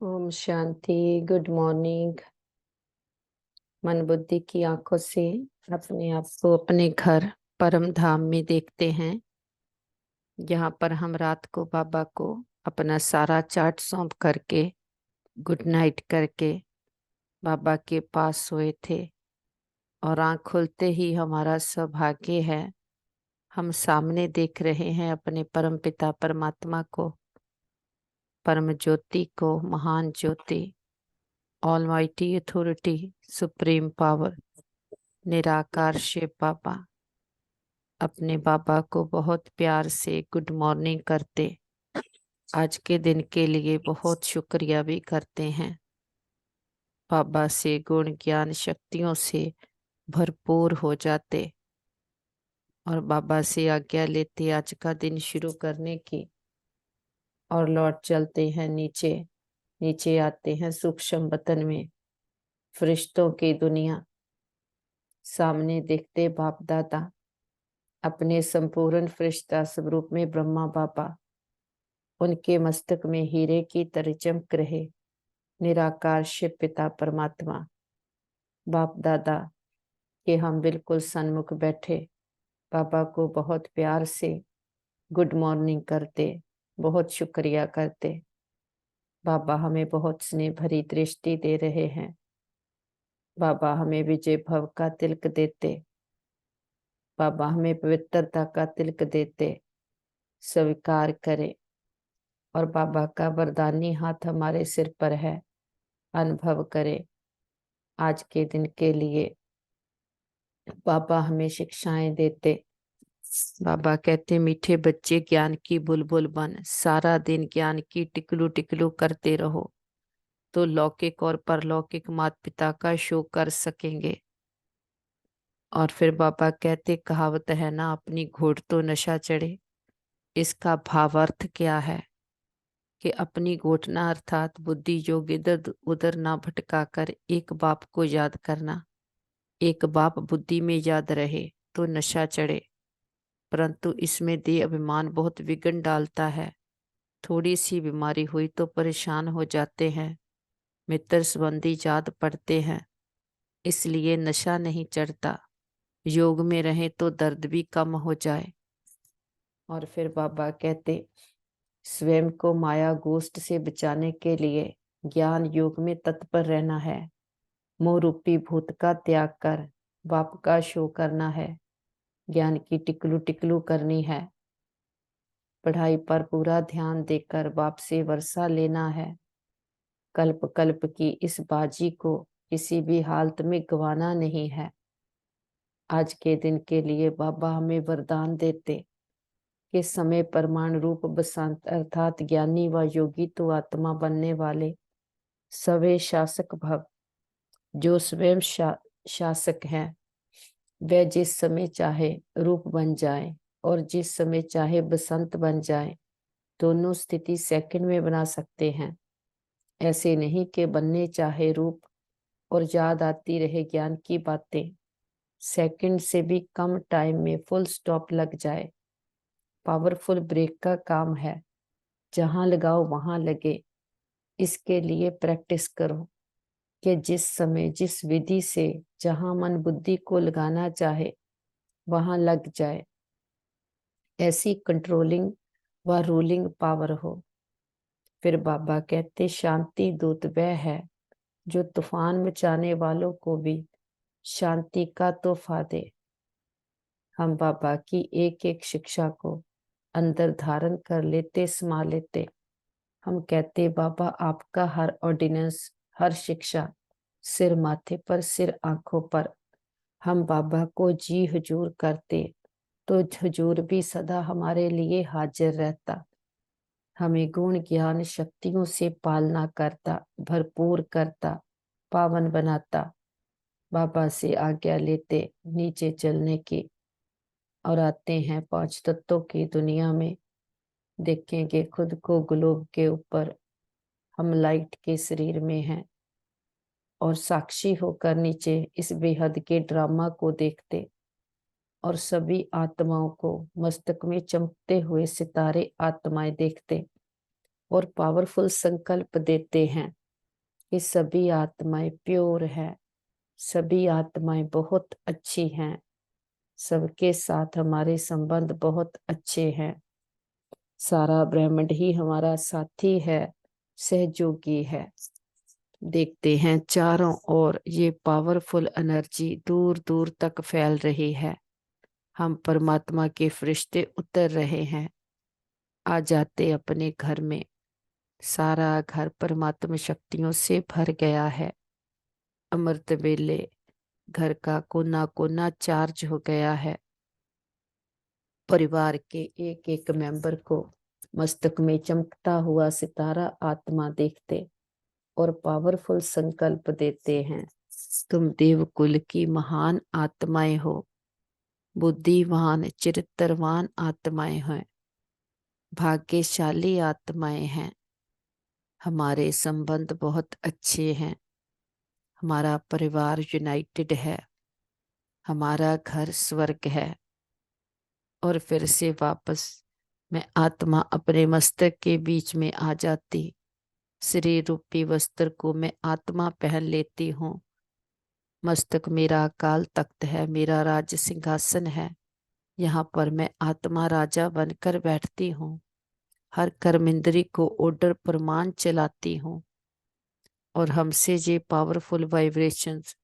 Om Shanti. Good morning. मन बुद्धि की आंखों से अपने आप को अपने घर परम धाम में देखते हैं। यहाँ पर हम रात को बाबा को अपना सारा चार्ट सौंप करके गुड नाइट करके बाबा के पास सोए थे। और आंख खुलते ही हमारा सौभाग्य है, हम सामने देख रहे हैं अपने परम पिता परमात्मा को, परम ज्योति को, महान ज्योति, ऑलमाइटी अथॉरिटी, सुप्रीम पावर, निराकार शिव बाबा। अपने बाबा को बहुत प्यार से गुड मॉर्निंग करते, आज के दिन के लिए बहुत शुक्रिया भी करते हैं। बाबा से गुण ज्ञान शक्तियों से भरपूर हो जाते और बाबा से आज्ञा लेते आज का दिन शुरू करने की, और लौट चलते हैं नीचे। नीचे आते हैं सूक्ष्म वतन में, फरिश्तों की दुनिया। सामने देखते बाप दादा अपने संपूर्ण फरिश्ता स्वरूप में ब्रह्मा बाबा, उनके मस्तक में हीरे की तरह चमक रहे निराकार शिव पिता परमात्मा बाप दादा के हम बिल्कुल सन्मुख बैठे बाबा को बहुत प्यार से गुड मॉर्निंग करते, बहुत शुक्रिया करते। बाबा हमें बहुत स्नेह भरी दृष्टि दे रहे हैं। बाबा हमें विजय भव का तिलक देते, बाबा हमें पवित्रता का तिलक देते, स्वीकार करे। और बाबा का वरदानी हाथ हमारे सिर पर है, अनुभव करे। आज के दिन के लिए बाबा हमें शिक्षाएं देते। बाबा कहते मीठे बच्चे ज्ञान की बुलबुल बन, सारा दिन ज्ञान की टिकलू टिकलू करते रहो तो लौकिक और परलौकिक माता पिता का शो कर सकेंगे। और फिर बाबा कहते कहावत है ना, अपनी घोड़ तो नशा चढ़े। इसका भावार्थ क्या है कि अपनी घोटना अर्थात बुद्धि योग इधर उधर ना भटका कर एक बाप को याद करना। एक बाप बुद्धि में याद रहे तो नशा चढ़े, परंतु इसमें देह अभिमान बहुत विघ्न डालता है। थोड़ी सी बीमारी हुई तो परेशान हो जाते हैं, मित्र संबंधी याद पड़ते हैं, इसलिए नशा नहीं चढ़ता। योग में रहे तो दर्द भी कम हो जाए। और फिर बाबा कहते स्वयं को माया गोष्ठ से बचाने के लिए ज्ञान योग में तत्पर रहना है। मोह रूपी भूत का त्याग कर बाप का शो करना है, ज्ञान की टिकलू टिकलू करनी है। पढ़ाई पर पूरा ध्यान देकर बाप से वर्षा लेना है। कल्प कल्प की इस बाजी को किसी भी हालत में गंवाना नहीं है। आज के दिन के लिए बाबा हमें वरदान देते कि समय परमाणु रूप बसंत अर्थात ज्ञानी व योगी तो आत्मा बनने वाले सवे शासक भव, जो स्वयं शासक हैं, वह जिस समय चाहे रूप बन जाए और जिस समय चाहे बसंत बन जाए, दोनों स्थिति सेकंड में बना सकते हैं। ऐसे नहीं कि बनने चाहे रूप और याद आती रहे ज्ञान की बातें, सेकंड से भी कम टाइम में फुल स्टॉप लग जाए। पावरफुल ब्रेक का काम है, जहां लगाओ वहां लगे। इसके लिए प्रैक्टिस करो कि जिस समय जिस विधि से जहां मन बुद्धि को लगाना चाहे वहां लग जाए। ऐसी कंट्रोलिंग व रूलिंग पावर हो। फिर बाबा कहते शांति दूत वह है जो तूफान मचाने वालों को भी शांति का तोहफा दे। हम बाबा की एक एक शिक्षा को अंदर धारण कर लेते, समा लेते। हम कहते बाबा आपका हर ऑर्डिनेंस, हर शिक्षा सिर माथे पर, सिर आंखों पर। हम बाबा को जी हुजूर करते तो हुजूर भी सदा हमारे लिए हाजिर रहता, हमें गुण ज्ञान शक्तियों से पालना करता, भरपूर करता, पावन बनाता। बाबा से आज्ञा लेते नीचे चलने की और आते हैं पांच तत्वों की दुनिया में। देखेंगे खुद को ग्लोब के ऊपर, हम लाइट के शरीर में हैं और साक्षी होकर नीचे इस बेहद के ड्रामा को देखते और सभी आत्माओं को मस्तक में चमकते हुए सितारे आत्माएं देखते। और पावरफुल संकल्प देते हैं कि सभी आत्माएं प्योर है, सभी आत्माएं बहुत अच्छी हैं, सबके साथ हमारे संबंध बहुत अच्छे हैं, सारा ब्रह्मांड ही हमारा साथी है, सहयोगी है। देखते हैं चारों ओर ये पावरफुल एनर्जी दूर दूर तक फैल रही है। हम परमात्मा के फरिश्ते उतर रहे हैं, आ जाते अपने घर में। सारा घर परमात्मा शक्तियों से भर गया है। अमृत वेले घर का कोना कोना चार्ज हो गया है। परिवार के एक एक मेंबर को मस्तक में चमकता हुआ सितारा आत्मा देखते और पावरफुल संकल्प देते हैं, तुम देवकुल की महान आत्माएं हो, बुद्धिवान चरित्रवान आत्माएं हैं, भाग्यशाली आत्माएं हैं। हमारे संबंध बहुत अच्छे हैं, हमारा परिवार यूनाइटेड है, हमारा घर स्वर्ग है। और फिर से वापस मैं आत्मा अपने मस्तक के बीच में आ जाती। शरीर रूपी वस्त्र को मैं आत्मा पहन लेती हूँ। मस्तक मेरा अकाल तख्त है, मेरा राज सिंहासन है। यहाँ पर मैं आत्मा राजा बनकर बैठती हूँ। हर कर्मेंद्री को ऑर्डर प्रमाण चलाती हूँ और हमसे ये पावरफुल वाइब्रेशंस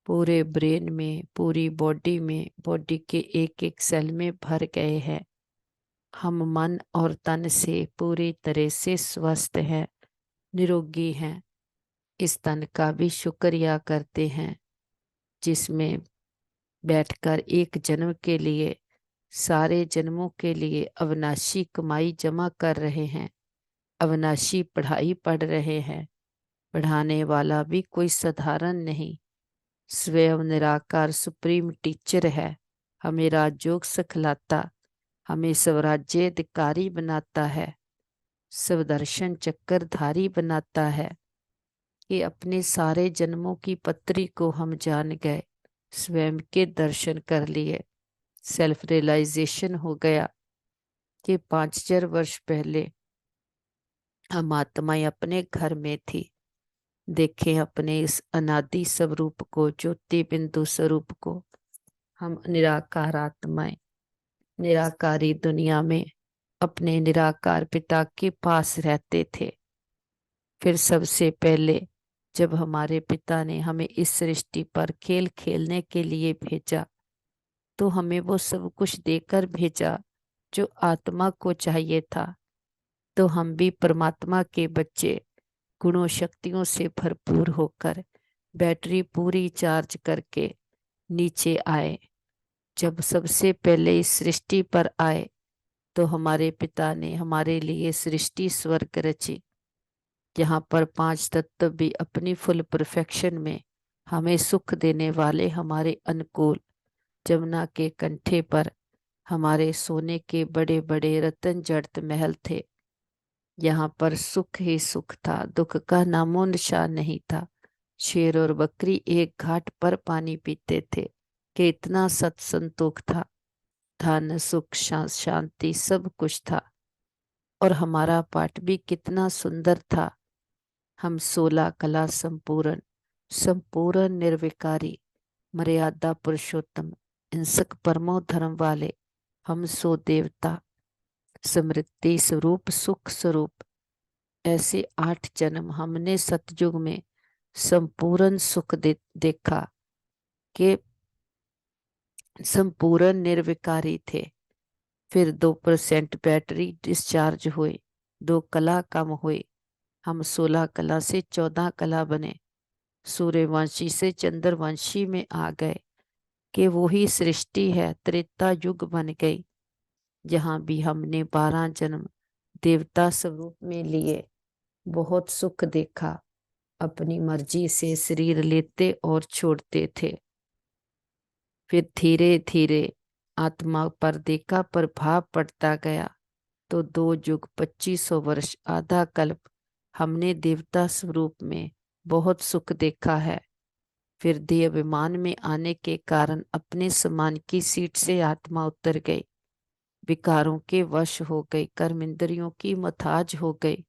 पूरे ब्रेन में, पूरी बॉडी में, बॉडी के एक एक सेल में भर गए हैं। हम मन और तन से पूरी तरह से स्वस्थ हैं, निरोगी हैं। इस तन का भी शुक्रिया करते हैं जिसमें बैठकर एक जन्म के लिए, सारे जन्मों के लिए अविनाशी कमाई जमा कर रहे हैं, अविनाशी पढ़ाई पढ़ रहे हैं। पढ़ाने वाला भी कोई साधारण नहीं, स्वयं निराकार सुप्रीम टीचर है। हमें राजयोग सिखलाता, हमें स्वराज्य अधिकारी बनाता है, स्वदर्शन चक्रधारी बनाता है। कि अपने सारे जन्मों की पत्री को हम जान गए, स्वयं के दर्शन कर लिए। सेल्फ रियलाइजेशन हो गया कि 5000 वर्ष पहले हम आत्माएं अपने घर में थी। देखें अपने इस अनादि स्वरूप को, ज्योति बिंदु स्वरूप को। हम निराकार आत्माएं निराकारी दुनिया में अपने निराकार पिता के पास रहते थे। फिर सबसे पहले जब हमारे पिता ने हमें इस सृष्टि पर खेल खेलने के लिए भेजा, तो हमें वो सब कुछ देकर भेजा जो आत्मा को चाहिए था। तो हम भी परमात्मा के बच्चे गुणों शक्तियों से भरपूर होकर बैटरी पूरी चार्ज करके नीचे आए। जब सबसे पहले इस सृष्टि पर आए तो हमारे पिता ने हमारे लिए सृष्टि स्वर्ग रची, यहाँ पर 5 तत्व भी अपनी फुल परफेक्शन में हमें सुख देने वाले, हमारे अनुकूल। जमुना के कंठे पर हमारे सोने के बड़े बड़े रतन जड़ित महल थे। यहाँ पर सुख ही सुख था, दुख का नामो निशान नहीं था। शेर और बकरी एक घाट पर पानी पीते थे कि इतना सत्संतोख था। धन सुख शांति सब कुछ था। और हमारा पाठ भी कितना सुंदर था। हम 16 कला संपूर्ण, संपूर्ण निर्विकारी, मर्यादा पुरुषोत्तम, हिंसक परमो धर्म वाले, हम सो देवता, समृद्धि स्वरूप, सुख स्वरूप। ऐसे 8 जन्म हमने सतयुग में संपूर्ण सुख देखा कि संपूर्ण निर्विकारी थे। फिर 2% बैटरी डिस्चार्ज हुए, 2 कला कम हुए, हम 16 कला से 14 कला बने। सूर्यवंशी से चंद्रवंशी में आ गए कि वही सृष्टि है, त्रेता युग बन गई। जहाँ भी हमने 12 जन्म देवता स्वरूप में लिए, बहुत सुख देखा। अपनी मर्जी से शरीर लेते और छोड़ते थे। फिर धीरे धीरे आत्मा पर देखा प्रभाव पड़ता गया, तो 2 युग 2500 वर्ष, आधा कल्प हमने देवता स्वरूप में बहुत सुख देखा है। फिर देह विमान में आने के कारण अपने समान की सीट से आत्मा उतर गई, विकारों के वश हो गई, कर्म इंद्रियों की मथाज हो गई।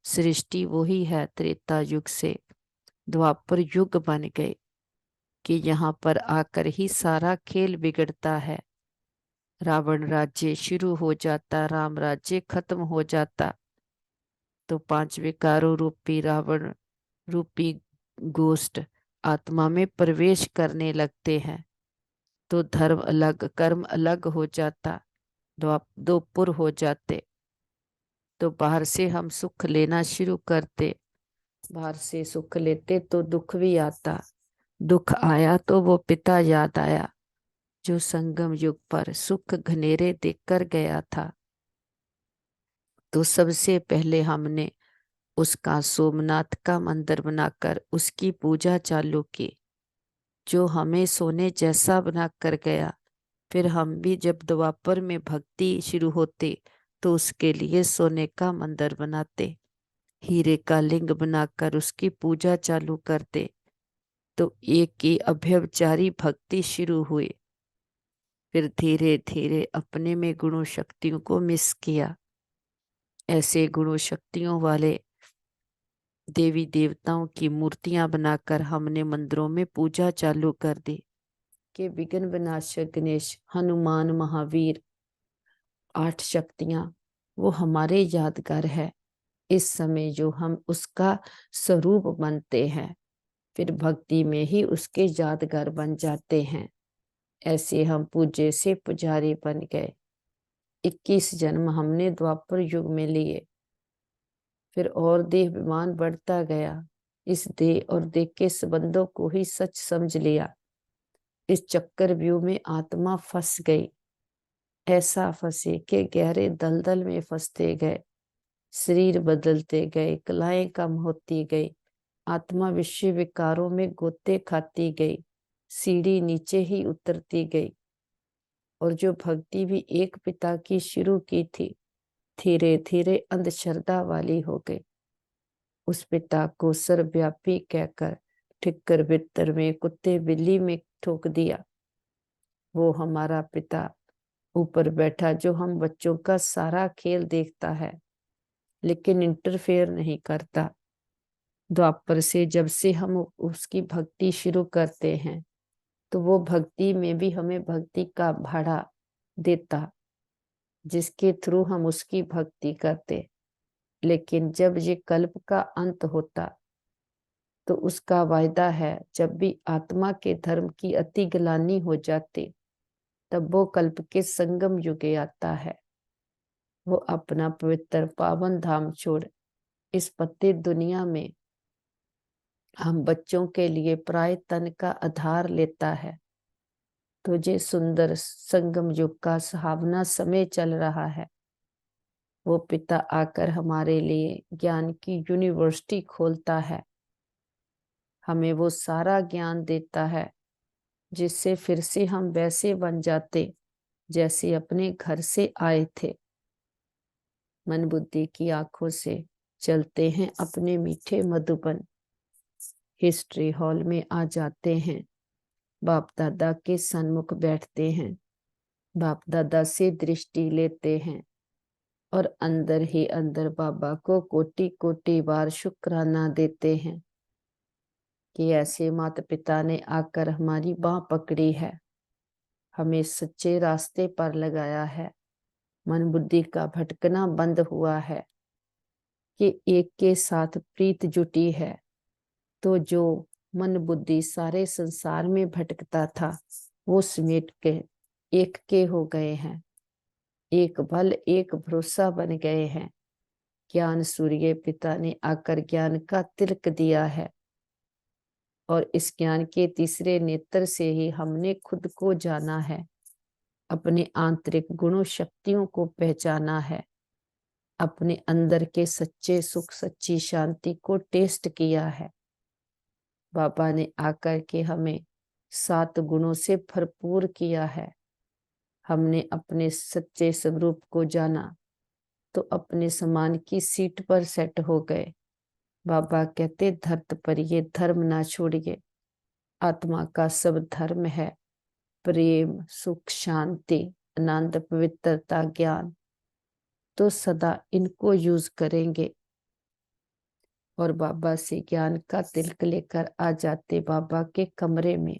सृष्टि वही है त्रेता युग से द्वापर युग बन गए कि यहाँ पर आकर ही सारा खेल बिगड़ता है। रावण राज्य शुरू हो जाता, राम राज्य खत्म हो जाता, तो पांच विकारों रूपी रावण रूपी गोष्ठ आत्मा में प्रवेश करने लगते हैं। तो धर्म अलग कर्म अलग हो जाता, दो पुर हो जाते। तो बाहर से हम सुख लेना शुरू करते, बाहर से सुख लेते तो दुख भी आता। दुख आया तो वो पिता याद आया जो संगम युग पर सुख घनेरे देकर गया था। तो सबसे पहले हमने उसका सोमनाथ का मंदिर बनाकर उसकी पूजा चालू की, जो हमें सोने जैसा बना कर गया। फिर हम भी जब द्वापर में भक्ति शुरू होती तो उसके लिए सोने का मंदिर बनाते, हीरे का लिंग बनाकर उसकी पूजा चालू करते। तो एक की अभ्यवचारी भक्ति शुरू हुई। फिर धीरे धीरे अपने में गुणों शक्तियों को मिस किया। ऐसे गुणों शक्तियों वाले देवी देवताओं की मूर्तियां बनाकर हमने मंदिरों में पूजा चालू कर दी कि विघ्न विनाशक गणेश, हनुमान, महावीर, 8 शक्तियां वो हमारे यादगार है। इस समय जो हम उसका स्वरूप बनते हैं, फिर भक्ति में ही उसके यादगार बन जाते हैं। ऐसे हम पूज्य से पुजारी बन गए। 21 जन्म हमने द्वापर युग में लिए। फिर और देह विमान बढ़ता गया। इस देह और देह के संबंधों को ही सच समझ लिया। इस चक्कर व्यूह में आत्मा फंस गई, ऐसा फंसे कि गहरे दलदल में फंसते गए। शरीर बदलते गए, कलाएं कम होती गई, आत्मा विषय विकारों में गोते खाती गई, सीढ़ी नीचे ही उतरती गई। और जो भक्ति भी एक पिता की शुरू की थी, धीरे धीरे अंधश्रद्धा वाली हो गई। उस पिता को सर्वव्यापी कहकर ठिक्कर बित्तर में, कुत्ते बिल्ली में ठोक दिया। वो हमारा पिता ऊपर बैठा जो हम बच्चों का सारा खेल देखता है, लेकिन इंटरफेयर नहीं करता। द्वापर से जब से हम उसकी भक्ति शुरू करते हैं, तो वो भक्ति में भी हमें भक्ति का भाड़ा देता, जिसके थ्रू हम उसकी भक्ति करते। लेकिन जब ये कल्प का अंत होता, तो उसका वायदा है, जब भी आत्मा के धर्म की अति ग्लानि हो जाती, तब वो कल्प के संगम युगे आता है। वो अपना पवित्र पावन धाम छोड़ इस पतित दुनिया में हम बच्चों के लिए प्राय तन का आधार लेता है। तो ये सुंदर संगम युग का सुहावना समय चल रहा है। वो पिता आकर हमारे लिए ज्ञान की यूनिवर्सिटी खोलता है। हमें वो सारा ज्ञान देता है जिससे फिर से हम वैसे बन जाते जैसे अपने घर से आए थे। मन बुद्धि की आंखों से चलते हैं अपने मीठे मधुबन। हिस्ट्री हॉल में आ जाते हैं, बाप दादा के सन्मुख बैठते हैं, बाप दादा से दृष्टि लेते हैं और अंदर ही अंदर बाबा को कोटि कोटि बार शुक्राना देते हैं कि ऐसे माता पिता ने आकर हमारी बाह पकड़ी है, हमें सच्चे रास्ते पर लगाया है। मन बुद्धि का भटकना बंद हुआ है कि एक के साथ प्रीत जुटी है। तो जो मन बुद्धि सारे संसार में भटकता था, वो समेट के एक के हो गए हैं, एक बल एक भरोसा बन गए हैं। ज्ञान सूर्य पिता ने आकर ज्ञान का तिलक दिया है, और इस ज्ञान के तीसरे नेत्र से ही हमने खुद को जाना है, अपने आंतरिक गुणों शक्तियों को पहचाना है, अपने अंदर के सच्चे सुख सच्ची शांति को टेस्ट किया है। बाबा ने आकर के हमें 7 गुणों से भरपूर किया है। हमने अपने सच्चे स्वरूप को जाना तो अपने समान की सीट पर सेट हो गए। बाबा कहते, धरत पर ये धर्म ना छोड़िए। आत्मा का सब धर्म है प्रेम, सुख, शांति, आनंद, पवित्रता, ज्ञान। तो सदा इनको यूज करेंगे और बाबा से ज्ञान का तिलक लेकर आ जाते बाबा के कमरे में।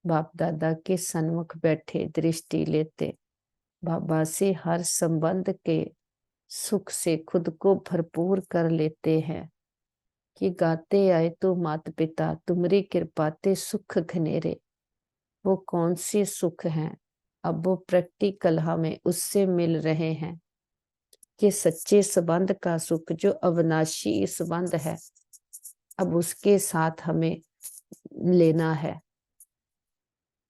बाप दादा के सन्मुख बैठे दृष्टि लेते बाबा से हर संबंध के सुख से खुद को भरपूर कर लेते हैं कि गाते आए तो माता पिता तुम्हारी कृपा ते सुख घनेरे। वो कौन से सुख हैं, अब वो प्रैक्टिकल हमें उससे मिल रहे हैं कि सच्चे संबंध का सुख जो अविनाशी संबंध है, अब उसके साथ हमें लेना है।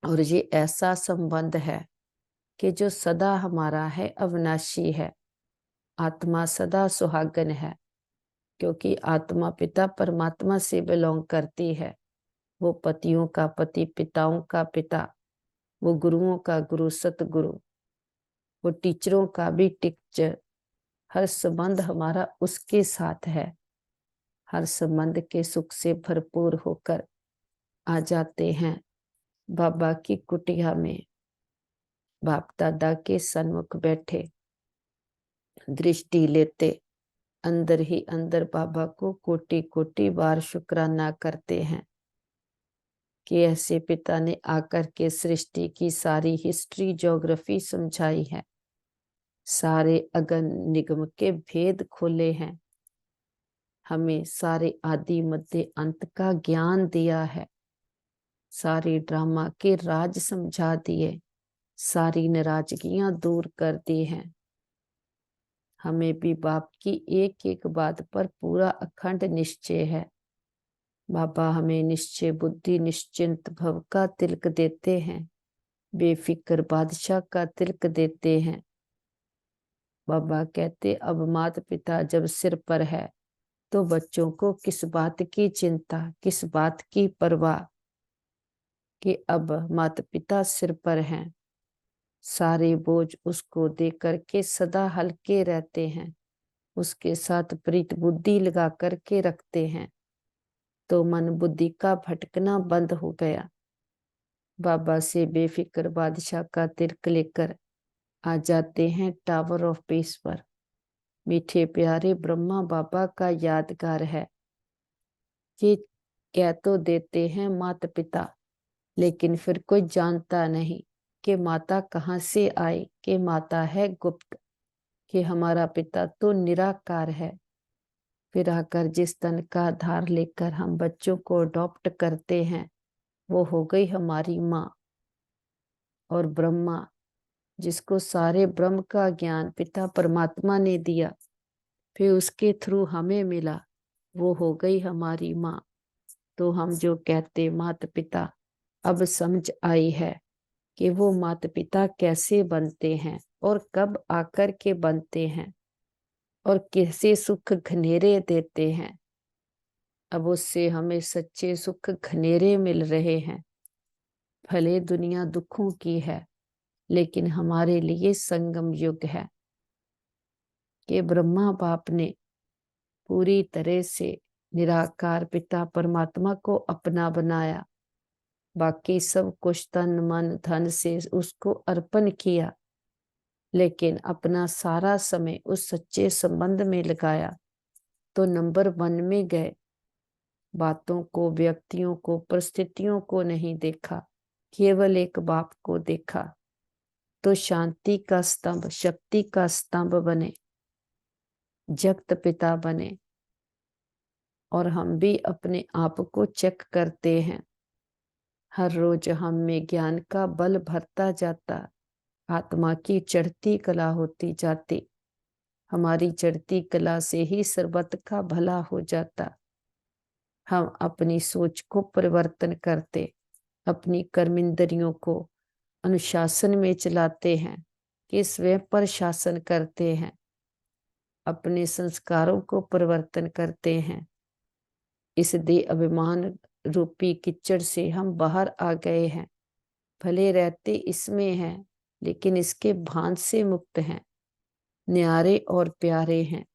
और ये ऐसा संबंध है कि जो सदा हमारा है, अविनाशी है। आत्मा सदा सुहागन है, क्योंकि आत्मा पिता परमात्मा से बिलोंग करती है। वो पतियों का पति, पिताओं का पिता, वो गुरुओं का गुरु, सतगुरु, वो टीचरों का भी टीचर। हर संबंध हमारा उसके साथ है। हर संबंध के सुख से भरपूर होकर आ जाते हैं बाबा की कुटिया में। बाप दादा के सन्मुख बैठे दृष्टि लेते अंदर ही अंदर बाबा को कोटि कोटि बार शुक्राना करते हैं कि ऐसे पिता ने आकर के सृष्टि की सारी हिस्ट्री, ज्योग्राफी समझाई है, सारे अगन निगम के भेद खोले हैं, हमें सारे आदि मध्य अंत का ज्ञान दिया है, सारे ड्रामा के राज समझा दिए, सारी नाराजगियां दूर कर दी हैं। हमें भी बाप की एक एक बात पर पूरा अखंड निश्चय है। बाबा हमें निश्चय बुद्धि, निश्चिंत भव का तिलक देते हैं, बेफिक्र बादशाह का तिलक देते हैं। बाबा कहते अब माता पिता जब सिर पर है तो बच्चों को किस बात की चिंता, किस बात की परवाह, कि अब माता पिता सिर पर हैं। सारे बोझ उसको दे करके सदा हल्के रहते हैं, उसके साथ प्रीत बुद्धि लगा करके रखते हैं, तो मन बुद्धि का भटकना बंद हो गया। बाबा से बेफिक्र बादशाह का तिलक लेकर आ जाते हैं टावर ऑफ पीस पर। मीठे प्यारे ब्रह्मा बाबा का यादगार है। ये कह तो देते हैं माता पिता, लेकिन फिर कोई जानता नहीं कि माता कहाँ से आई, कि माता है गुप्त, कि हमारा पिता तो निराकार है। फिर आकर जिस तन का आधार लेकर हम बच्चों को अडॉप्ट करते हैं, वो हो गई हमारी माँ। और ब्रह्मा, जिसको सारे ब्रह्म का ज्ञान पिता परमात्मा ने दिया, फिर उसके थ्रू हमें मिला, वो हो गई हमारी माँ। तो हम जो कहते माता पिता, अब समझ आई है कि वो माता पिता कैसे बनते हैं और कब आकर के बनते हैं और कैसे सुख घनेरे देते हैं। अब उससे हमें सच्चे सुख घनेरे मिल रहे हैं। भले दुनिया दुखों की है, लेकिन हमारे लिए संगम युग है कि ब्रह्मा बाप ने पूरी तरह से निराकार पिता परमात्मा को अपना बनाया, बाकी सब कुछ तन मन धन से उसको अर्पण किया, लेकिन अपना सारा समय उस सच्चे संबंध में लगाया। तो नंबर 1 में गए। बातों को, व्यक्तियों को, परिस्थितियों को नहीं देखा, केवल एक बाप को देखा। तो शांति का स्तंभ, शक्ति का स्तंभ बने, जगत पिता बने। और हम भी अपने आप को चेक करते हैं। हर रोज हम में ज्ञान का बल भरता जाता, आत्मा की चढ़ती कला होती जाती। हमारी चढ़ती कला से ही सर्वत का भला हो जाता। हम अपनी सोच को परिवर्तन करते, अपनी कर्मेंद्रियों को अनुशासन में चलाते हैं, कि स्वयं पर शासन करते हैं, अपने संस्कारों को परिवर्तन करते हैं। इस देह अभिमान रूपी कीचड़ से हम बाहर आ गए हैं। भले रहते इसमें हैं, लेकिन इसके भान से मुक्त हैं, न्यारे और प्यारे हैं।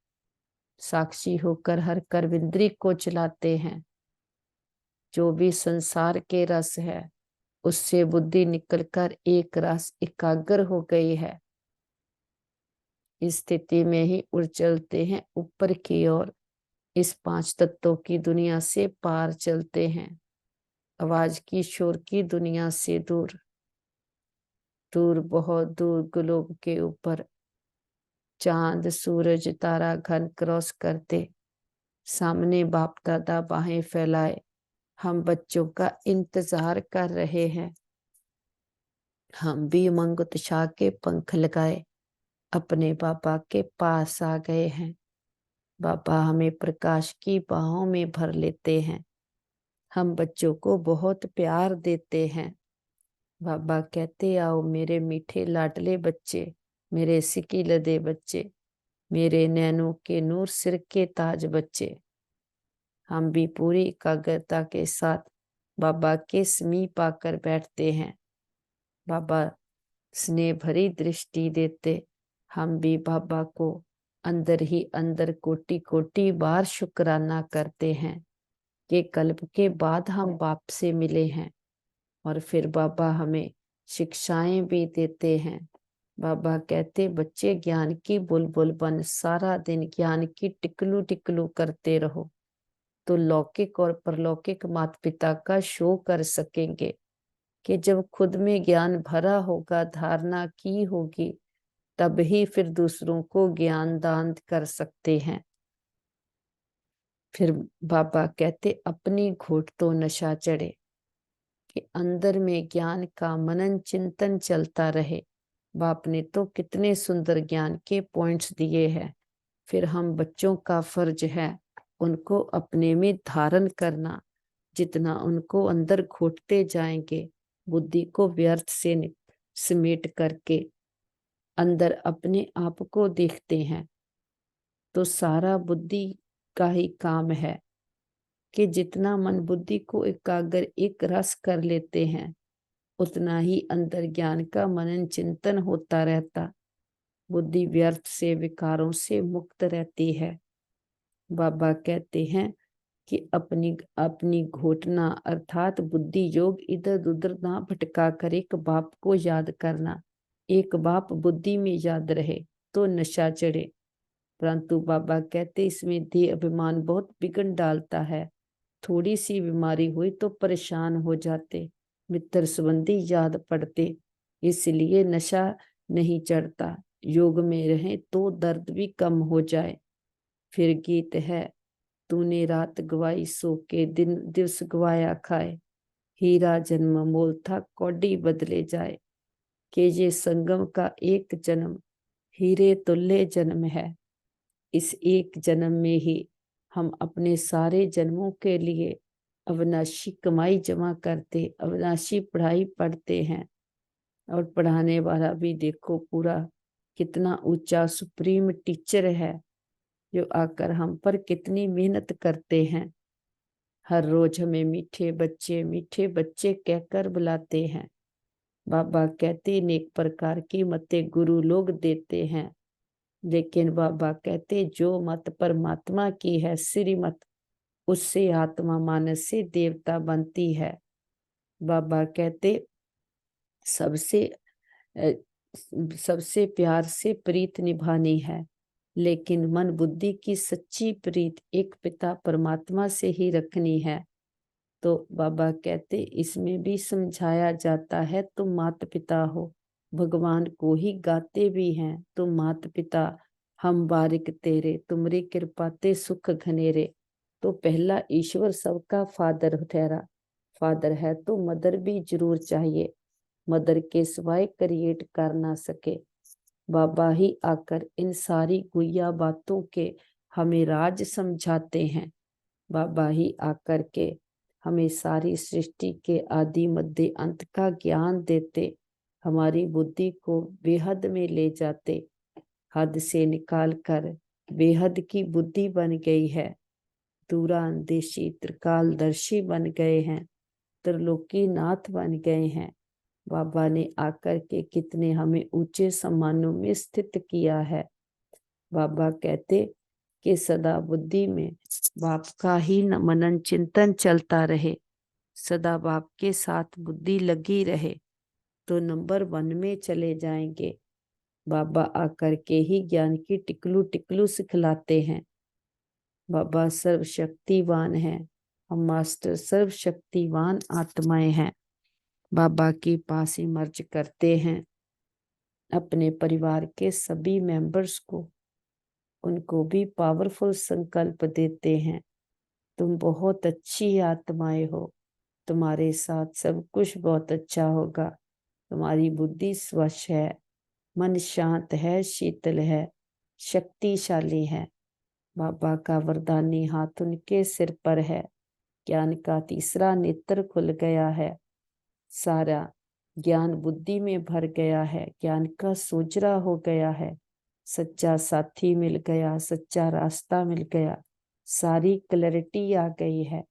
साक्षी होकर हर कर्मेंद्रिय को चलाते हैं। जो भी संसार के रस है, उससे बुद्धि निकलकर एक रस एकाग्र हो गई है। इस स्थिति में ही उड़ चलते हैं ऊपर की ओर, इस 5 तत्वों की दुनिया से पार चलते हैं, आवाज की शोर की दुनिया से दूर, दूर बहुत दूर ग्लोब के ऊपर चांद सूरज तारा घन क्रॉस करते, सामने बाप दादा बाहें फैलाए हम बच्चों का इंतजार कर रहे हैं। हम भी उमंग उत्साह के पंख लगाए अपने बाबा के पास आ गए हैं। बाबा हमें प्रकाश की बाहों में भर लेते हैं। हम बच्चों को बहुत प्यार देते हैं। बाबा कहते आओ मेरे मीठे लाडले बच्चे, मेरे सिकी लदे बच्चे, मेरे नैनों के नूर सिर के ताज बच्चे। हम भी पूरी एकाग्रता के साथ बाबा के समीप आकर बैठते हैं। बाबा स्नेह भरी दृष्टि देते, हम भी बाबा को अंदर ही अंदर कोटि कोटि बार शुक्राना करते हैं कि कल्प के बाद हम बाप से मिले हैं। और फिर बाबा हमें शिक्षाएं भी देते हैं। बाबा कहते बच्चे ज्ञान की बुलबुल बन सारा दिन ज्ञान की टिकलू टिकलू करते रहो, तो लौकिक और परलौकिक माता पिता का शो कर सकेंगे कि जब खुद में ज्ञान भरा होगा, धारणा की होगी, तब ही फिर दूसरों को ज्ञान दान कर सकते हैं। फिर बाबा कहते अपनी घोट तो नशा चढ़े कि अंदर में ज्ञान का मनन चिंतन चलता रहे। बाप ने तो कितने सुंदर ज्ञान के पॉइंट्स दिए हैं। फिर हम बच्चों का फर्ज है उनको अपने में धारण करना। जितना उनको अंदर घोटते जाएंगे, बुद्धि को व्यर्थ से समेट करके अंदर अपने आप को देखते हैं, तो सारा बुद्धि का ही काम है कि जितना मन बुद्धि को एकाग्र एक रस कर लेते हैं, उतना ही अंदर ज्ञान का मनन चिंतन होता रहता। बुद्धि व्यर्थ से विकारों से मुक्त रहती है। बाबा कहते हैं कि अपनी अपनी घोटना अर्थात बुद्धि योग इधर उधर ना भटका कर एक बाप को याद करना। एक बाप बुद्धि में याद रहे तो नशा चढ़े, परंतु बाबा कहते इसमें देह अभिमान बहुत बिगड़ डालता है। थोड़ी सी बीमारी हुई तो परेशान हो जाते, मित्र संबंधी याद पड़ते, इसलिए नशा नहीं चढ़ता। योग में रहें तो दर्द भी कम हो जाए। फिर गीत है, तूने रात गवाई सो के दिन दिवस गवाया खाए, हीरा जन्म मोल था कौड़ी बदले जाए। कि ये संगम का एक जन्म हीरे तुल्य जन्म है। इस एक जन्म में ही हम अपने सारे जन्मों के लिए अविनाशी कमाई जमा करते, अविनाशी पढ़ाई पढ़ते हैं। और पढ़ाने वाला भी देखो पूरा कितना ऊंचा सुप्रीम टीचर है, जो आकर हम पर कितनी मेहनत करते हैं। हर रोज हमें मीठे बच्चे कहकर बुलाते हैं। बाबा कहते अनेक प्रकार की मतें गुरु लोग देते हैं, लेकिन बाबा कहते जो मत परमात्मा की है श्रीमत, उससे आत्मा मानस से देवता बनती है। बाबा कहते सबसे सबसे प्यार से प्रीत निभानी है, लेकिन मन बुद्धि की सच्ची प्रीत एक पिता परमात्मा से ही रखनी है। तो बाबा कहते इसमें भी समझाया जाता है, तुम माता पिता हो, भगवान को ही गाते भी हैं, तुम माता पिता हम बारिक तेरे, तुमरी कृपा ते सुख घनेरे। तो पहला ईश्वर सबका फादर ठहरा। फादर है तो मदर भी जरूर चाहिए, मदर के सिवाय क्रिएट कर ना सके। बाबा ही आकर इन सारी गुइया बातों के हमें राज समझाते हैं। बाबा ही आकर के हमें सारी सृष्टि के आदि मध्य अंत का ज्ञान देते, हमारी बुद्धि को बेहद में ले जाते। हद से निकाल कर बेहद की बुद्धि बन गई है। दूरांदेशी त्रिकालदर्शी बन गए हैं, त्रिलोकी नाथ बन गए हैं। बाबा ने आकर के कितने हमें ऊंचे सम्मानों में स्थित किया है। बाबा कहते कि सदा बुद्धि में बाप का ही मनन चिंतन चलता रहे, सदा बाप के साथ बुद्धि लगी रहे, तो नंबर 1 में चले जाएंगे। बाबा आकर के ही ज्ञान की टिकलू टिकलू सिखलाते हैं। बाबा सर्वशक्तिवान है, हम मास्टर सर्वशक्तिवान आत्माएं हैं। बाबा के पास इमर्ज करते हैं अपने परिवार के सभी मेंबर्स को, उनको भी पावरफुल संकल्प देते हैं, तुम बहुत अच्छी आत्माएं हो, तुम्हारे साथ सब कुछ बहुत अच्छा होगा, तुम्हारी बुद्धि स्वच्छ है, मन शांत है, शीतल है, शक्तिशाली है। बाबा का वरदानी हाथ उनके सिर पर है, ज्ञान का तीसरा नेत्र खुल गया है, सारा ज्ञान बुद्धि में भर गया है, ज्ञान का सोजरा हो गया है, सच्चा साथी मिल गया, सच्चा रास्ता मिल गया, सारी क्लैरिटी आ गई है।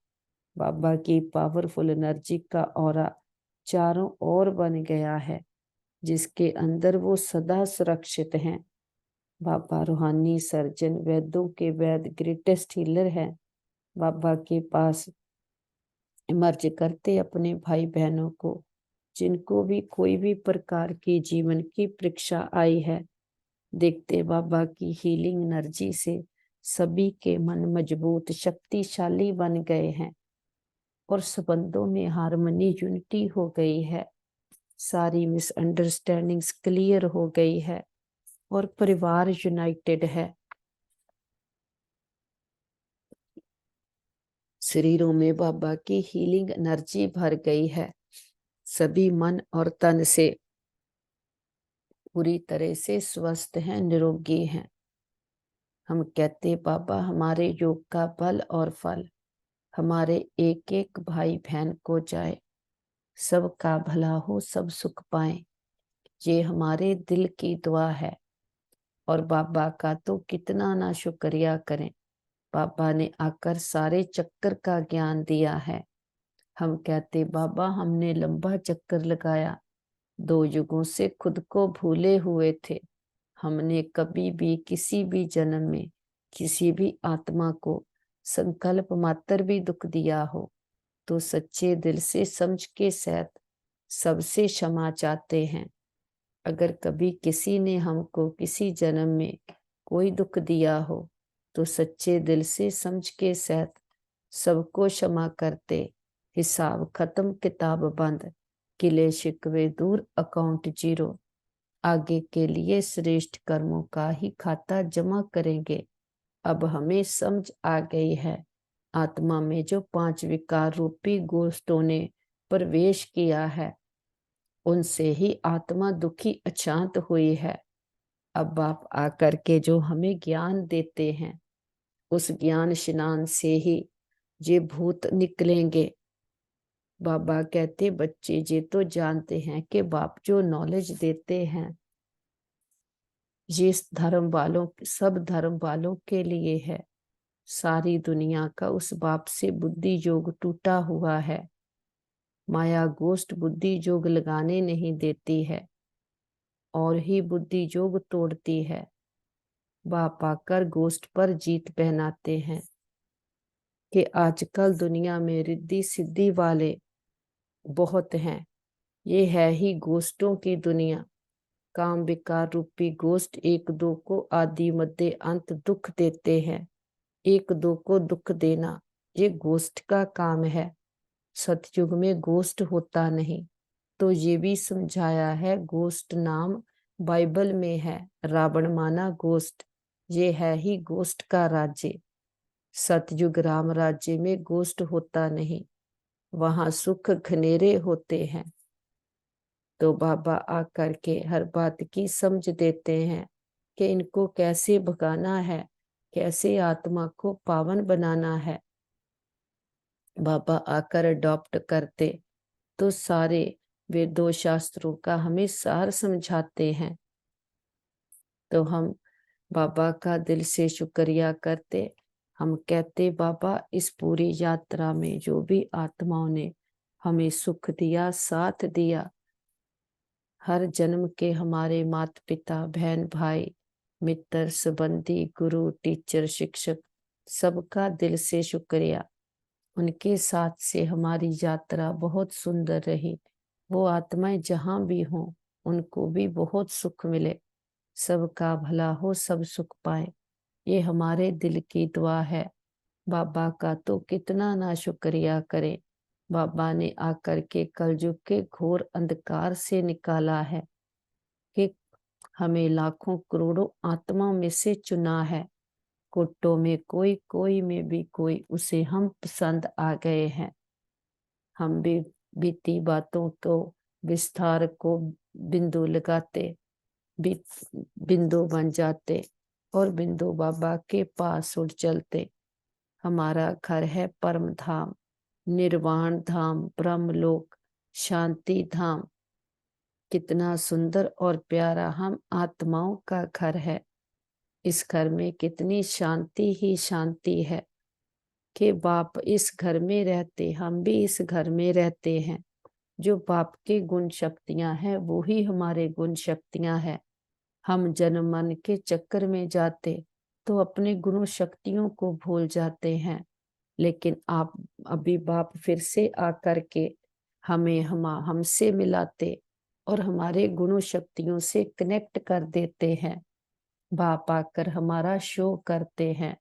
बाबा की पावरफुल एनर्जी का ऑरा चारों ओर बन गया है, जिसके अंदर वो सदा सुरक्षित हैं। बाबा रूहानी सर्जन, वैद्यों के वैद, ग्रेटेस्ट हीलर हैं। बाबा के पास इमर्ज करते अपने भाई बहनों को, जिनको भी कोई भी प्रकार की जीवन की परीक्षा आई है, देखते बाबा की हीलिंग एनर्जी से सभी के मन मजबूत शक्तिशाली बन गए हैं और संबंधों में हार्मनी यूनिटी हो गई है, सारी मिसअंडरस्टैंडिंग्स क्लियर हो गई है और परिवार यूनाइटेड है। शरीरों में बाबा की हीलिंग एनर्जी भर गई है, सभी मन और तन से पूरी तरह से स्वस्थ हैं, निरोगी हैं। हम कहते बाबा हमारे योग का बल और फल हमारे एक एक भाई बहन को जाए, सबका भला हो, सब सुख पाए, ये हमारे दिल की दुआ है। और बाबा का तो कितना ना शुक्रिया करें, बाबा ने आकर सारे चक्कर का ज्ञान दिया है। हम कहते बाबा हमने लंबा चक्कर लगाया, 2 युगों से खुद को भूले हुए थे, हमने कभी भी किसी भी जन्म में किसी भी आत्मा को संकल्प मात्र भी दुख दिया हो तो सच्चे दिल से समझ के सहित सबसे क्षमा चाहते हैं। अगर कभी किसी ने हमको किसी जन्म में कोई दुख दिया हो तो सच्चे दिल से समझ के सहित सबको क्षमा करते, हिसाब खत्म, किताब बंद, किले शिकवे दूर, अकाउंट जीरो, आगे के लिए श्रेष्ठ कर्मों का ही खाता जमा करेंगे। अब हमें समझ आ गई है, आत्मा में जो 5 विकार रूपी गोष्ठों ने प्रवेश किया है, उनसे ही आत्मा दुखी अशांत हुई है। अब आप आकर के जो हमें ज्ञान देते हैं, उस ज्ञान स्नान से ही ये भूत निकलेंगे। बाबा कहते बच्चे ये तो जानते हैं कि बाप जो नॉलेज देते हैं ये धर्म वालों, सब धर्म वालों के लिए है। सारी दुनिया का उस बाप से बुद्धि योग टूटा हुआ है, माया गोष्ठ बुद्धि योग लगाने नहीं देती है और ही बुद्धि योग तोड़ती है। बाप आकर गोष्ठ पर जीत पहनाते हैं कि आजकल दुनिया में रिद्धि सिद्धि वाले बहुत हैं, ये है ही गोष्ठों की दुनिया। काम विकार रूपी गोष्ठ एक दो को आदि मध्य अंत दुख देते हैं, एक दो को दुख देना ये गोष्ठ का काम है। सतयुग में गोष्ठ होता नहीं, तो ये भी समझाया है, गोष्ठ नाम बाइबल में है, रावण माना गोष्ठ, ये है ही गोष्ठ का राज्य। सतयुग राम राज्य में गोष्ठ होता नहीं, वहां सुख घनेरे होते हैं। तो बाबा आकर के हर बात की समझ देते हैं कि इनको कैसे भगाना है, कैसे आत्मा को पावन बनाना है। बाबा आकर अडॉप्ट करते तो सारे वेदों शास्त्रों का हमें सार समझाते हैं। तो हम बाबा का दिल से शुक्रिया करते, हम कहते बाबा इस पूरी यात्रा में जो भी आत्माओं ने हमें सुख दिया, साथ दिया, हर जन्म के हमारे माता पिता, बहन भाई, मित्र, संबंधी, गुरु, टीचर, शिक्षक, सबका दिल से शुक्रिया। उनके साथ से हमारी यात्रा बहुत सुंदर रही। वो आत्माएं जहां भी हों उनको भी बहुत सुख मिले, सबका भला हो, सब सुख पाए, ये हमारे दिल की दुआ है। बाबा का तो कितना ना शुक्रिया करें। बाबा ने आकर के कलयुग के घोर अंधकार से निकाला है, कि हमें लाखों करोड़ों आत्माओं में से चुना है। कुट्टों में कोई, कोई में भी कोई, उसे हम पसंद आ गए हैं। हम भी बीती बातों तो विस्तार को बिंदु लगाते, बिंदु बन जाते और बिंदु बाबा के पास उड़ चलते। हमारा घर है परम धाम, निर्वाण धाम, ब्रह्मलोक, शांति धाम। कितना सुंदर और प्यारा हम आत्माओं का घर है। इस घर में कितनी शांति ही शांति है, कि बाप इस घर में रहते, हम भी इस घर में रहते हैं। जो बाप के गुण शक्तियां हैं वो ही हमारे गुण शक्तियां हैं। हम जन्म मन के चक्कर में जाते तो अपने गुणों शक्तियों को भूल जाते हैं। लेकिन आप अभी बाप फिर से आकर के हमें हमसे मिलाते और हमारे गुणों शक्तियों से कनेक्ट कर देते हैं। बाप आकर हमारा शो करते हैं,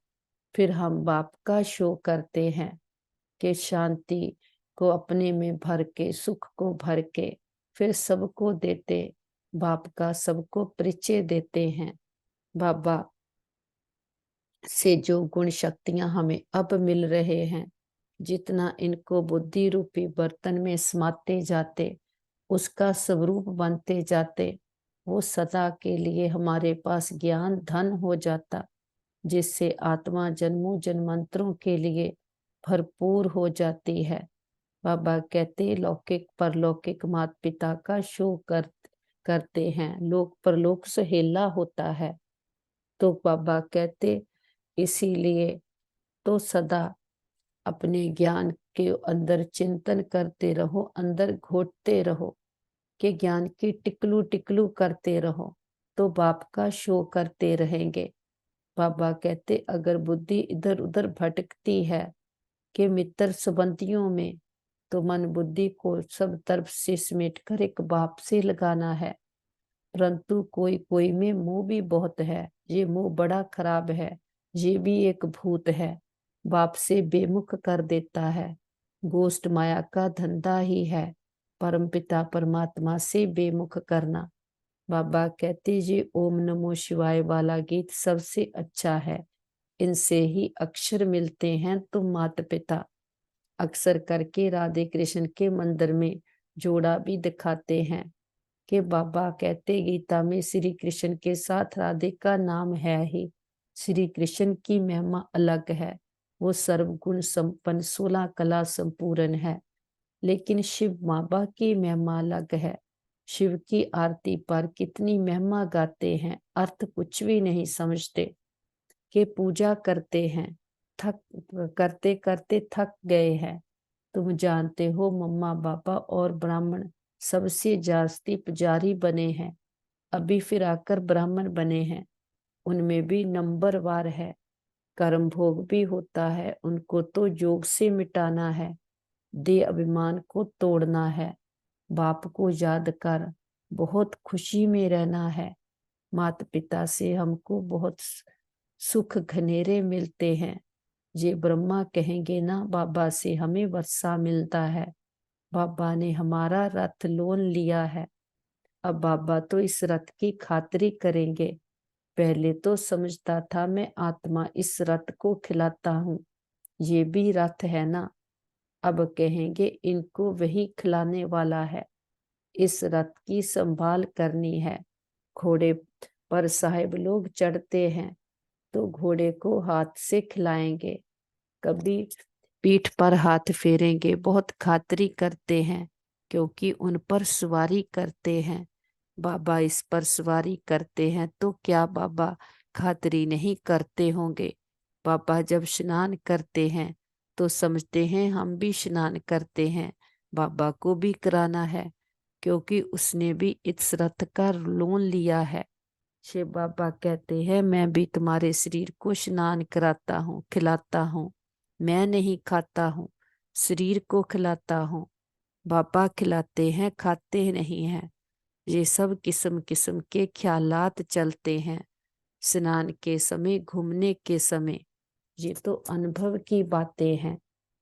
फिर हम बाप का शो करते हैं, कि शांति को अपने में भर के, सुख को भर के फिर सबको देते, बाप का सबको परिचय देते हैं। बाबा से जो गुण शक्तियां हमें अब मिल रहे हैं, जितना इनको बुद्धि रूपी बर्तन में समाते जाते, उसका स्वरूप बनते जाते, वो सदा के लिए हमारे पास ज्ञान धन हो जाता, जिससे आत्मा जन्मों जन्मांतरों के लिए भरपूर हो जाती है। बाबा कहते लौकिक परलौकिक माता पिता का शो करते हैं, लोक परलोक सुहेला होता है। तो बाबा कहते इसीलिए तो सदा अपने ज्ञान के अंदर चिंतन करते रहो, अंदर घोटते रहो, कि ज्ञान की टिकलू टिकलू करते रहो, तो बाप का शो करते रहेंगे। बाबा कहते अगर बुद्धि इधर उधर भटकती है, कि मित्र संबंधियों में, तो मन बुद्धि को सब तरफ से समेट कर एक बाप से लगाना है। परंतु कोई कोई में मोह भी बहुत है, ये मोह बड़ा खराब है, ये भी एक भूत है, बाप से बेमुख कर देता है। गोष्ठ माया का धंधा ही है, परमपिता परमात्मा से बेमुख करना। बाबा कहते ये ओम नमो शिवाय वाला गीत सबसे अच्छा है, इनसे ही अक्षर मिलते हैं तुम माता पिता। अक्सर करके राधे कृष्ण के मंदिर में जोड़ा भी दिखाते हैं, कि बाबा कहते गीता में श्री कृष्ण के साथ राधे का नाम है ही। श्री कृष्ण की महिमा अलग है, वो सर्वगुण संपन्न 16 कला संपूर्ण है। लेकिन शिव बाबा की महिमा अलग है। शिव की आरती पर कितनी महिमा गाते हैं, अर्थ कुछ भी नहीं समझते, कि पूजा करते हैं, थक करते करते थक गए हैं। तुम जानते हो मम्मा पापा और ब्राह्मण सबसे जास्ती पुजारी बने हैं, अभी फिर आकर ब्राह्मण बने हैं। उनमें भी नंबरवार है, कर्म भोग भी होता है, उनको तो योग से मिटाना है, दे अभिमान को तोड़ना है, बाप को याद कर बहुत खुशी में रहना है। माता पिता से हमको बहुत सुख घनेरे मिलते हैं। ये ब्रह्मा कहेंगे ना बाबा से हमें वर्षा मिलता है। बाबा ने हमारा रथ लोन लिया है, अब बाबा तो इस रथ की खातिरी करेंगे। पहले तो समझता था मैं आत्मा इस रथ को खिलाता हूँ, ये भी रथ है ना। अब कहेंगे इनको वही खिलाने वाला है, इस रथ की संभाल करनी है। घोड़े पर साहिब लोग चढ़ते हैं तो घोड़े को हाथ से खिलाएंगे, कभी पीठ पर हाथ फेरेंगे, बहुत खातिरी करते हैं, क्योंकि उन पर सवारी करते हैं। बाबा इस पर सवारी करते हैं तो क्या बाबा खातिरी नहीं करते होंगे। बाबा जब स्नान करते हैं तो समझते हैं हम भी स्नान करते हैं, बाबा को भी कराना है, क्योंकि उसने भी इस रथ का लोन लिया है। शिव बाबा कहते हैं मैं भी तुम्हारे शरीर को स्नान कराता हूँ, खिलाता हूँ, मैं नहीं खाता हूँ, शरीर को खिलाता हूँ। बाबा खिलाते हैं, खाते नहीं हैं। ये सब किस्म किस्म के ख्यालात चलते हैं। स्नान के समय, घूमने के समय, ये तो अनुभव की बातें हैं।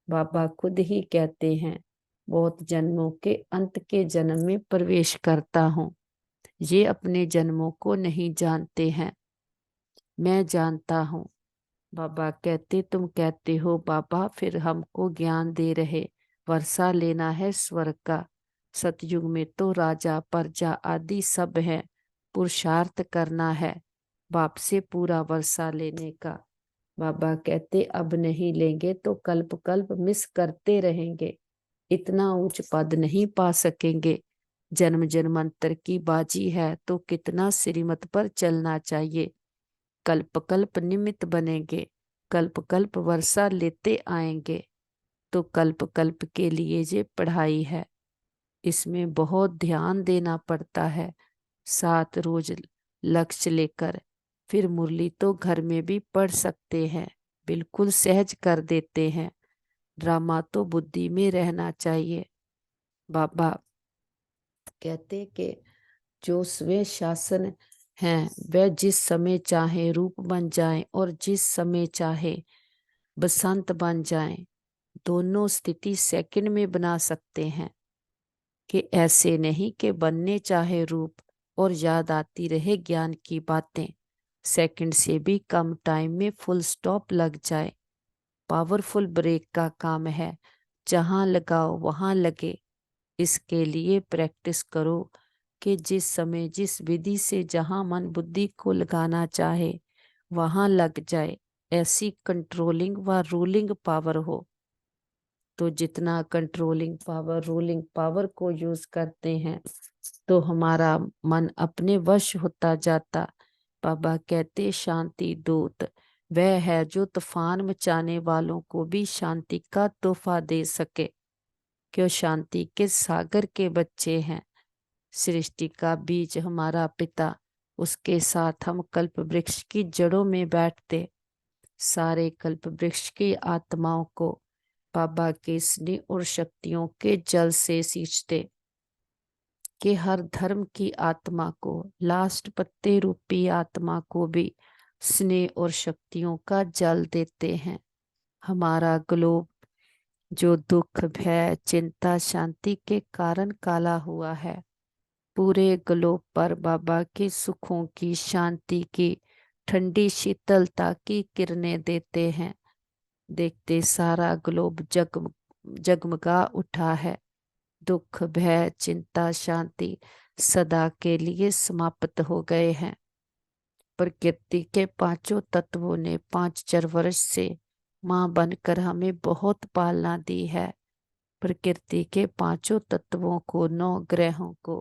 बाबा खुद ही कहते हैं, बहुत जन्मों के अंत के जन्म में प्रवेश करता हूँ। ये अपने जन्मों को नहीं जानते हैं, मैं जानता हूँ। बाबा कहते, तुम कहते हो बाबा, फिर हमको ज्ञान दे रहे, वर्षा लेना है स्वर्ग का। सतयुग में तो राजा प्रजा आदि सब है, पुरुषार्थ करना है बाप से पूरा वर्षा लेने का। बाबा कहते, अब नहीं लेंगे तो कल्प कल्प मिस करते रहेंगे, इतना उच्च पद नहीं पा सकेंगे। जन्म जन्मांतर की बाजी है तो कितना श्रीमत पर चलना चाहिए। कल्प कल्प निमित्त बनेंगे, कल्प कल्प वर्षा लेते आएंगे। तो कल्प कल्प के लिए ये पढ़ाई है, इसमें बहुत ध्यान देना पड़ता है। 7 रोज लक्ष्य लेकर फिर मुरली तो घर में भी पढ़ सकते हैं, बिल्कुल सहज कर देते हैं। ड्रामा तो बुद्धि में रहना चाहिए। बाबा कहते कि जो स्वे शासन हैं वह जिस समय चाहे रूप बन जाएं और जिस समय चाहे बसंत बन जाएं, दोनों स्थिति सेकंड में बना सकते हैं। कि ऐसे नहीं कि बनने चाहे रूप और याद आती रहे ज्ञान की बातें, सेकंड से भी कम टाइम में फुल स्टॉप लग जाए। पावरफुल ब्रेक का काम है, जहां लगाओ वहां लगे। इसके लिए प्रैक्टिस करो कि जिस समय जिस विधि से जहां मन बुद्धि को लगाना चाहे वहां लग जाए। ऐसी कंट्रोलिंग व रूलिंग पावर हो। तो जितना कंट्रोलिंग पावर रूलिंग पावर को यूज करते हैं तो हमारा मन अपने वश होता जाता। बाबा कहते, शांति दूत वह है जो तूफान मचाने वालों को भी शांति का तोहफा दे सके। क्यों शांति के सागर के बच्चे हैं। सृष्टि का बीज हमारा पिता, उसके साथ हम कल्प वृक्ष की जड़ों में बैठते। सारे कल्प वृक्ष की आत्माओं को बाबा के स्नेह और शक्तियों के जल से सींचते। कि हर धर्म की आत्मा को, लास्ट पत्ते रूपी आत्मा को भी स्नेह और शक्तियों का जल देते हैं। हमारा ग्लोब जो दुख भय चिंता शांति के कारण काला हुआ है, पूरे ग्लोब पर बाबा के सुखों की शांति की ठंडी शीतलता की किरणें देते हैं। देखते सारा ग्लोब जगमगा उठा है। दुख भय चिंता शांति सदा के लिए समाप्त हो गए हैं। प्रकृति के पांचों तत्वों ने 5 वर्ष से मां बनकर हमें बहुत पालना दी है। प्रकृति के पांचों तत्वों को 9 ग्रहों को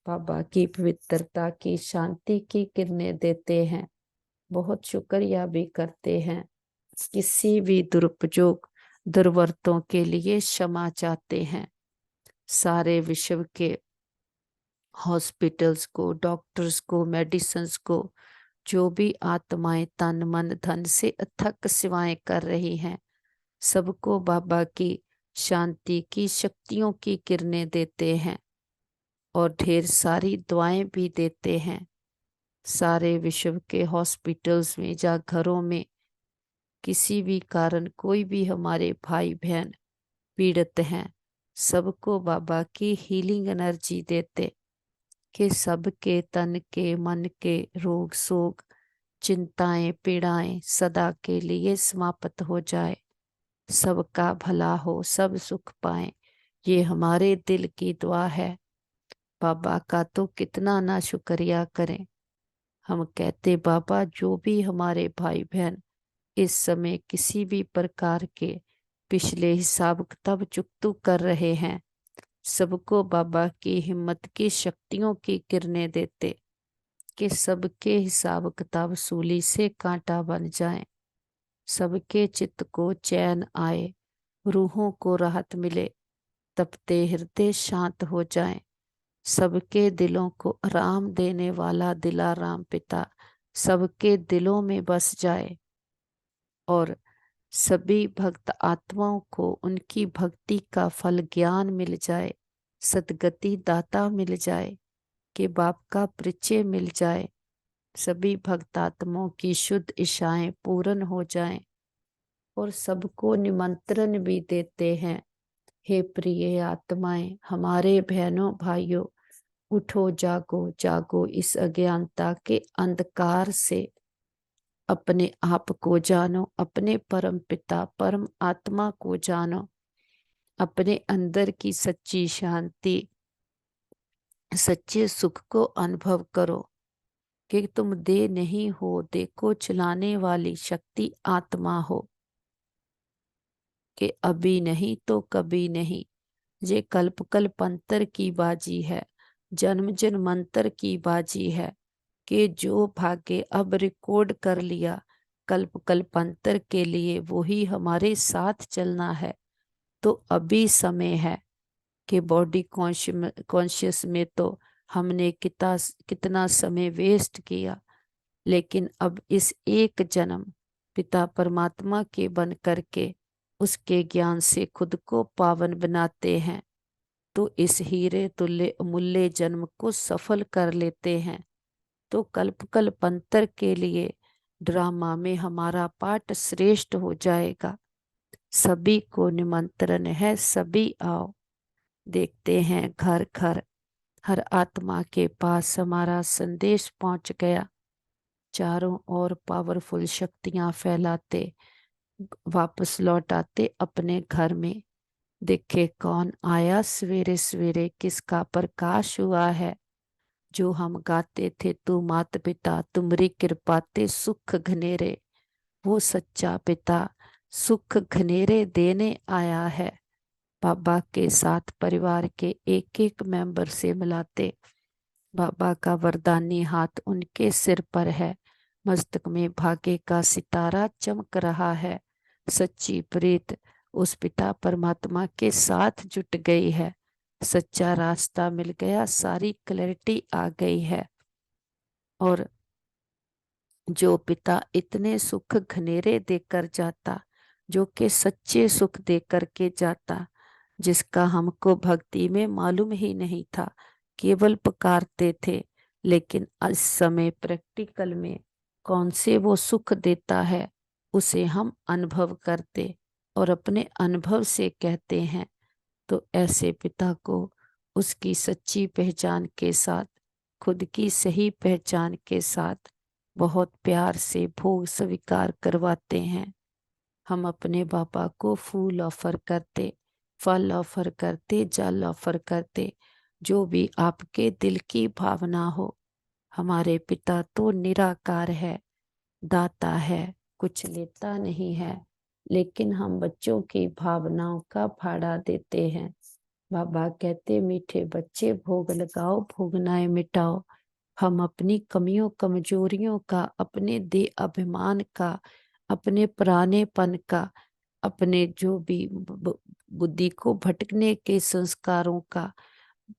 बाबा की पवित्रता की शांति की किरणें देते हैं। बहुत शुक्रिया भी करते हैं। किसी भी दुरुपयोग दुर्वर्तों के लिए क्षमा चाहते हैं। सारे विश्व के हॉस्पिटल्स को, डॉक्टर्स को, मेडिसिन्स को, जो भी आत्माएं तन मन धन से अथक सेवाएं कर रही हैं, सबको बाबा की शांति की शक्तियों की किरणें देते हैं और ढेर सारी दुआएं भी देते हैं। सारे विश्व के हॉस्पिटल्स में या घरों में किसी भी कारण कोई भी हमारे भाई बहन पीड़ित हैं, सबको बाबा की हीलिंग एनर्जी देते। कि सबके तन के मन के रोग शोक चिंताएं पीड़ाएं सदा के लिए समाप्त हो जाए। सबका भला हो, सब सुख पाए, ये हमारे दिल की दुआ है। बाबा का तो कितना ना शुक्रिया करें। हम कहते, बाबा जो भी हमारे भाई बहन इस समय किसी भी प्रकार के पिछले हिसाब किताब चुकतू कर रहे हैं, सबको बाबा की हिम्मत की शक्तियों की किरणें देते। कि सबके हिसाब किताब सूली से कांटा बन जाए, सबके चित्त को चैन आए, रूहों को राहत मिले, तपते हृदय शांत हो जाएं। सबके दिलों को आराम देने वाला दिलाराम पिता सबके दिलों में बस जाए और सभी भक्त आत्माओं को उनकी भक्ति का फल ज्ञान मिल जाए, सद्गति दाता मिल जाए, कि बाप का परिचय मिल जाए। सभी भक्त आत्माओं की शुद्ध इच्छाएं पूर्ण हो जाएं। और सबको निमंत्रण भी देते हैं। हे प्रिय आत्माएं, हमारे बहनों भाइयों, उठो, जागो जागो, इस अज्ञानता के अंधकार से अपने आप को जानो, अपने परम पिता परम आत्मा को जानो, अपने अंदर की सच्ची शांति, सच्चे सुख को अनुभव करो कि तुम देह नहीं हो, देह को चलाने वाली शक्ति आत्मा हो, कि अभी नहीं तो कभी नहीं। ये कल्प कल्पांतर की बाजी है, जन्म जन्मांतर की बाजी है, कि जो भाग्य अब रिकॉर्ड कर लिया कल्प कल्पांतर के लिए, वो ही हमारे साथ चलना है। तो अभी समय है कि बॉडी कॉन्शियस में तो हमने कितना समय वेस्ट किया, लेकिन अब इस एक जन्म पिता परमात्मा के बन करके उसके ज्ञान से खुद को पावन बनाते हैं, तो इस हीरे तुल्य अमूल्य जन्म को सफल कर लेते हैं। तो कल्प कल्पांतर के लिए ड्रामा में हमारा पाठ श्रेष्ठ हो जाएगा। सभी को निमंत्रण है, सभी आओ। देखते हैं घर घर हर आत्मा के पास हमारा संदेश पहुंच गया। चारों ओर पावरफुल शक्तियां फैलाते वापस लौट आते अपने घर में। देखे कौन आया सवेरे सवेरे, किसका प्रकाश हुआ है। जो हम गाते थे, तू मात पिता तुमरी कृपा ते सुख घनेरे, वो सच्चा पिता सुख घनेरे देने आया है। बाबा के साथ परिवार के एक एक मेंबर से मिलाते। बाबा का वरदानी हाथ उनके सिर पर है, मस्तक में भाग्य का सितारा चमक रहा है। सच्ची प्रीत उस पिता परमात्मा के साथ जुट गई है। सच्चा रास्ता मिल गया, सारी क्लैरिटी आ गई है। और जो पिता इतने सुख घनेरे देकर जाता, जो कि सच्चे सुख देकर के जाता, जिसका हमको भक्ति में मालूम ही नहीं था, केवल पुकारते थे, लेकिन इस समय प्रैक्टिकल में कौन से वो सुख देता है, उसे हम अनुभव करते और अपने अनुभव से कहते हैं। तो ऐसे पिता को उसकी सच्ची पहचान के साथ, खुद की सही पहचान के साथ बहुत प्यार से भोग स्वीकार करवाते हैं। हम अपने बाबा को फूल ऑफर करते, फल ऑफर करते, जल ऑफर करते, जो भी आपके दिल की भावना हो। हमारे पिता तो निराकार है, दाता है, कुछ लेता नहीं है, लेकिन हम बच्चों की भावनाओं का भाड़ा देते हैं। बाबा कहते, मीठे बच्चे भोग लगाओ, भोगनाएं मिटाओ। हम अपनी कमियों कमजोरियों का, अपने दे अभिमान का, अपने पुरानेपन का, अपने जो भी बुद्धि को भटकने के संस्कारों का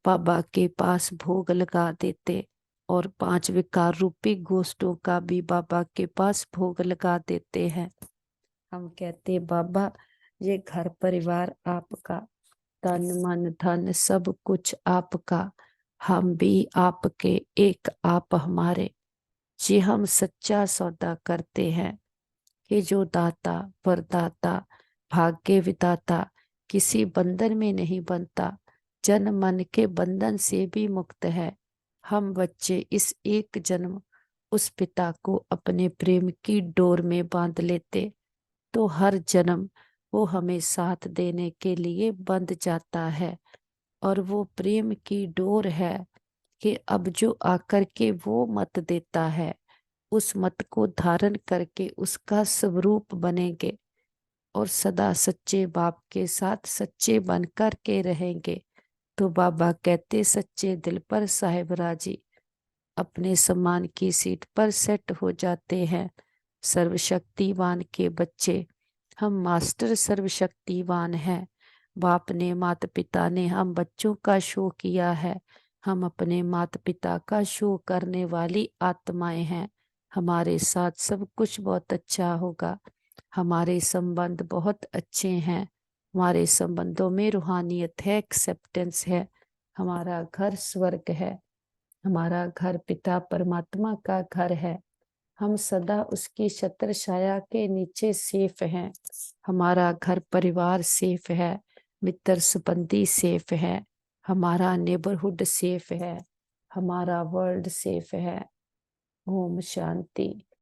बाबा के पास भोग लगा देते, और 5 विकार रूपी गोष्ठों का भी बाबा के पास भोग लगा देते हैं। हम कहते, बाबा ये घर परिवार आपका, तन मन धन सब कुछ आपका, हम भी आपके, एक आप हमारे। जी हम सच्चा सौदा करते हैं कि जो दाता वरदाता भाग्य विदाता किसी बंधन में नहीं बनता, जन मन के बंधन से भी मुक्त है। हम बच्चे इस एक जन्म उस पिता को अपने प्रेम की डोर में बांध लेते, तो हर जन्म वो हमें साथ देने के लिए बंध जाता है। और वो प्रेम की डोर है कि अब जो आकर के वो मत देता है, उस मत को धारण करके उसका स्वरूप बनेंगे और सदा सच्चे बाप के साथ सच्चे बनकर के रहेंगे। तो बाबा कहते, सच्चे दिल पर साहिब राजी अपने सम्मान की सीट पर सेट हो जाते हैं। सर्वशक्तिवान के बच्चे हम, मास्टर सर्वशक्तिवान हैं। बाप ने माता पिता ने हम बच्चों का शो किया है, हम अपने माता पिता का शो करने वाली आत्माएं हैं। हमारे साथ सब कुछ बहुत अच्छा होगा। हमारे संबंध बहुत अच्छे हैं, हमारे संबंधों में रूहानियत है, एक्सेप्टेंस है। हमारा घर स्वर्ग है, हमारा घर पिता परमात्मा का घर है। हम सदा उसकी छत्र छाया के नीचे सेफ हैं। हमारा घर परिवार सेफ है, मित्र संबंधी सेफ है, हमारा नेबरहुड सेफ है, हमारा वर्ल्ड सेफ है। ओम शांति।